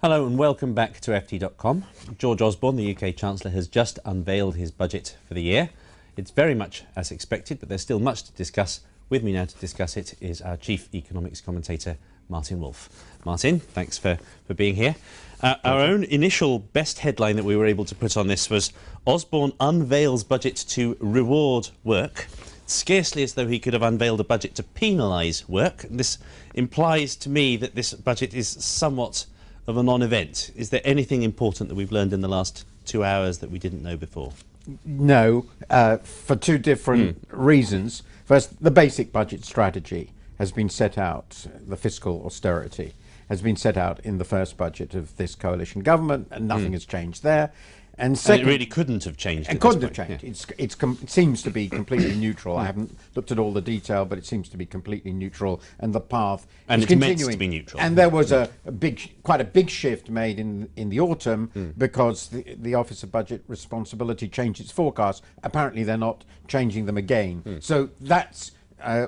Hello and welcome back to FT.com. George Osborne, the UK Chancellor, has just unveiled his budget for the year. It's very much as expected, but there's still much to discuss. With me now to discuss it is our Chief Economics Commentator, Martin Wolf. Martin, thanks for being here. Our own initial best headline that we were able to put on this was Osborne unveils budget to reward work. Scarcely as though he could have unveiled a budget to penalise work. This implies to me that this budget is somewhat of a non-event. Is there anything important that we've learned in the last 2 hours that we didn't know before? No, for two different reasons. First, the basic budget strategy has been set out, the fiscal austerity has been set out in the first budget of this coalition government, and nothing has changed there. And second, it really couldn't have changed. It couldn't have changed. Yeah. It seems to be completely neutral. I haven't looked at all the detail, but it seems to be completely neutral, and the path and is it's continuing. Meant to be neutral. And there was quite a big shift made in the autumn because the Office of Budget Responsibility changed its forecast. Apparently, they're not changing them again. So that's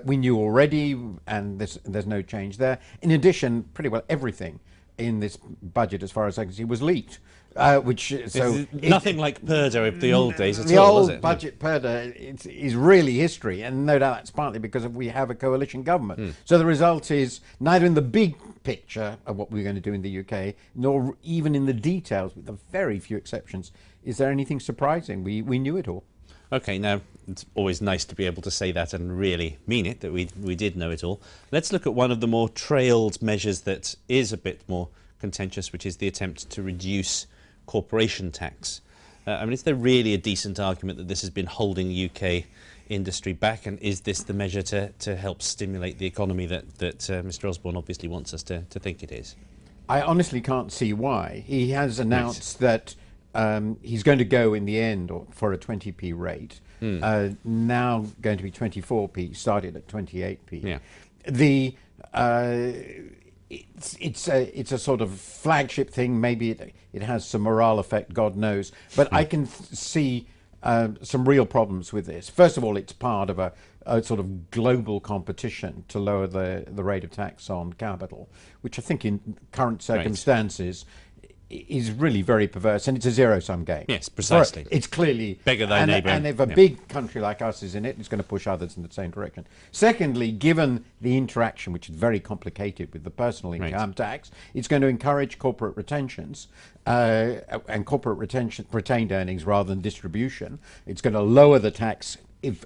we knew already, and there's no change there. In addition, pretty well everything in this budget, as far as I can see, was leaked. Nothing like Purdah of the old days at all, the old was it? budget Purdah is really history, and no doubt that's partly because we have a coalition government. So the result is neither in the big picture of what we're going to do in the UK, nor even in the details, with a very few exceptions, is there anything surprising. We knew it all. OK, now it's always nice to be able to say that and really mean it, that we did know it all. Let's look at one of the more trailed measures that is a bit more contentious, which is the attempt to reduce corporation tax. I mean, is there really a decent argument that this has been holding UK industry back, and is this the measure to help stimulate the economy that Mr Osborne obviously wants us to think it is? I honestly can't see why. He has announced that he's going to go in the end for a 20p rate, now going to be 24p, started at 28p. Yeah. It's a sort of flagship thing. Maybe it has some morale effect, God knows. But I can see some real problems with this. First of all, it's part of a sort of global competition to lower the rate of tax on capital, which I think in current circumstances is really very perverse, and it's a zero-sum game. Yes, precisely. It's clearly beggar thy neighbour. And if a big country like us is in it, it's going to push others in the same direction. Secondly, given the interaction, which is very complicated with the personal income tax, it's going to encourage corporate retentions and corporate retained earnings rather than distribution. It's going to lower the tax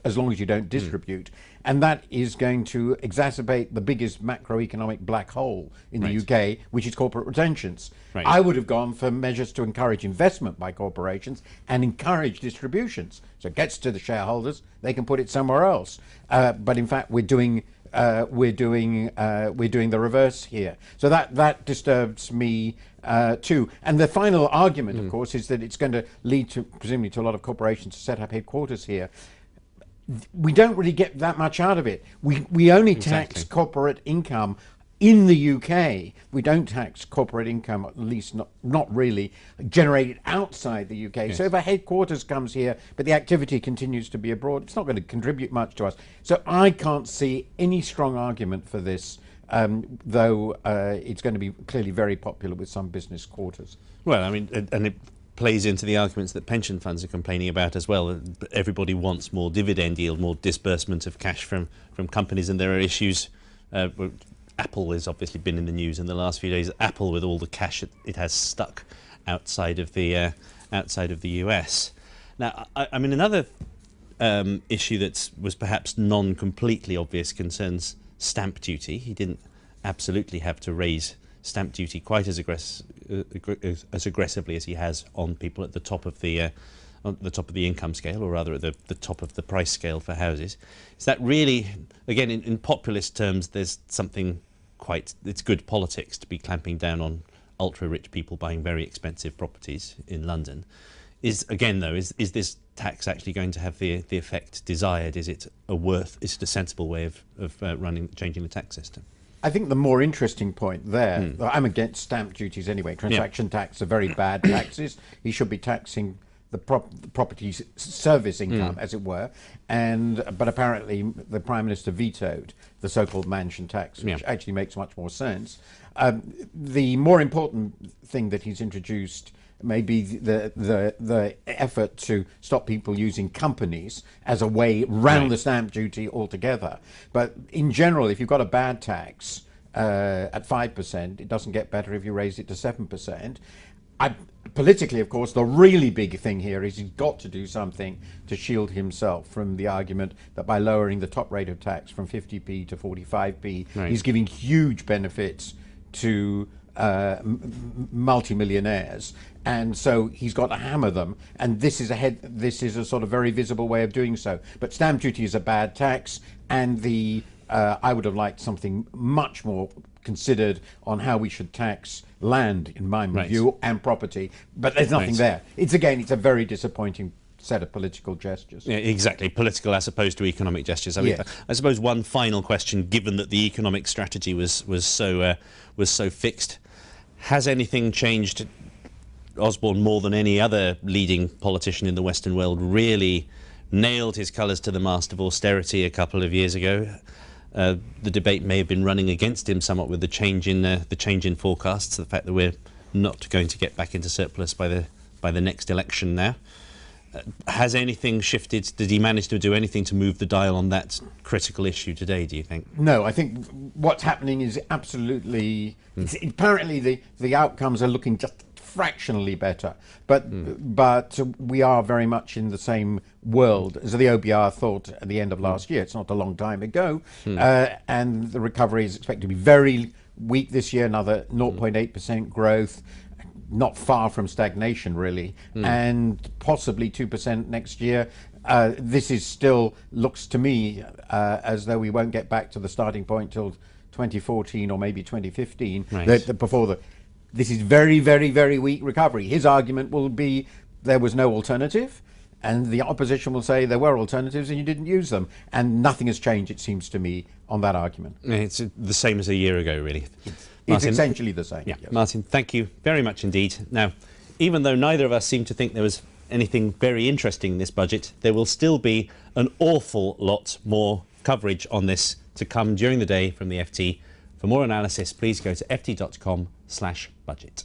as long as you don't distribute, and that is going to exacerbate the biggest macroeconomic black hole in the UK, which is corporate retentions. I would have gone for measures to encourage investment by corporations and encourage distributions. So it gets to the shareholders, they can put it somewhere else. But in fact, we're doing the reverse here. So that disturbs me too. And the final argument, of course, is that it's going to lead to, presumably, to a lot of corporations to set up headquarters here. We don't really get that much out of it. We only tax corporate income in the UK. We don't tax corporate income, at least not really, generated outside the UK. Yes. So if a headquarters comes here, but the activity continues to be abroad, it's not going to contribute much to us. So I can't see any strong argument for this, though it's going to be clearly very popular with some business quarters. Well, I mean, and it plays into the arguments that pension funds are complaining about as well. Everybody wants more dividend yield, more disbursement of cash from companies, and there are issues. Apple has obviously been in the news in the last few days. Apple, with all the cash it has stuck outside of the US. Now, I mean, another issue that was perhaps non-completely obvious concerns stamp duty. He didn't absolutely have to raise stamp duty quite as aggressively as he has on people at the top of the income scale, or rather at the top of the price scale for houses. Is that really, again, in populist terms, there's something it's good politics to be clamping down on ultra-rich people buying very expensive properties in London. Is this tax actually going to have the effect desired? Is it a sensible way of changing the tax system? I think the more interesting point there, I'm against stamp duties anyway. Transaction tax are very bad taxes. He should be taxing the property service income, as it were, but apparently the Prime Minister vetoed the so-called mansion tax, which actually makes much more sense. The more important thing that he's introduced may be the effort to stop people using companies as a way round the stamp duty altogether. But in general, if you've got a bad tax at 5%, it doesn't get better if you raise it to 7%. Politically, of course, the really big thing here is he's got to do something to shield himself from the argument that by lowering the top rate of tax from 50p to 45p, he's giving huge benefits to multimillionaires, and so he's got to hammer them, and this is a sort of very visible way of doing so. But stamp duty is a bad tax, and I would have liked something much more considered on how we should tax land, in my view, and property, but there's nothing there. It's a very disappointing set of political gestures. Yeah, exactly, political as opposed to economic gestures. I mean, I suppose one final question, given that the economic strategy was so fixed, has anything changed? Osborne, more than any other leading politician in the Western world, really nailed his colours to the mast of austerity a couple of years ago. The debate may have been running against him somewhat with the change in forecasts, the fact that we're not going to get back into surplus by the next election now. Has anything shifted? Did he manage to do anything to move the dial on that critical issue today, do you think? No, I think what's happening is absolutely... Apparently the outcomes are looking just fractionally better, but we are very much in the same world as the OBR thought at the end of last year. It's not a long time ago, and the recovery is expected to be very weak this year, another 0.8% growth, not far from stagnation really, and possibly 2% next year. This is still looks to me as though we won't get back to the starting point till 2014 or maybe 2015. This is very, very, very weak recovery. His argument will be there was no alternative, and the opposition will say there were alternatives and you didn't use them, and nothing has changed, it seems to me, on that argument. It's the same as a year ago, really. It's essentially the same. Yeah, yes. Martin, thank you very much indeed. Now, even though neither of us seem to think there was anything very interesting in this budget, there will still be an awful lot more coverage on this to come during the day from the FT. For more analysis, please go to ft.com/budget.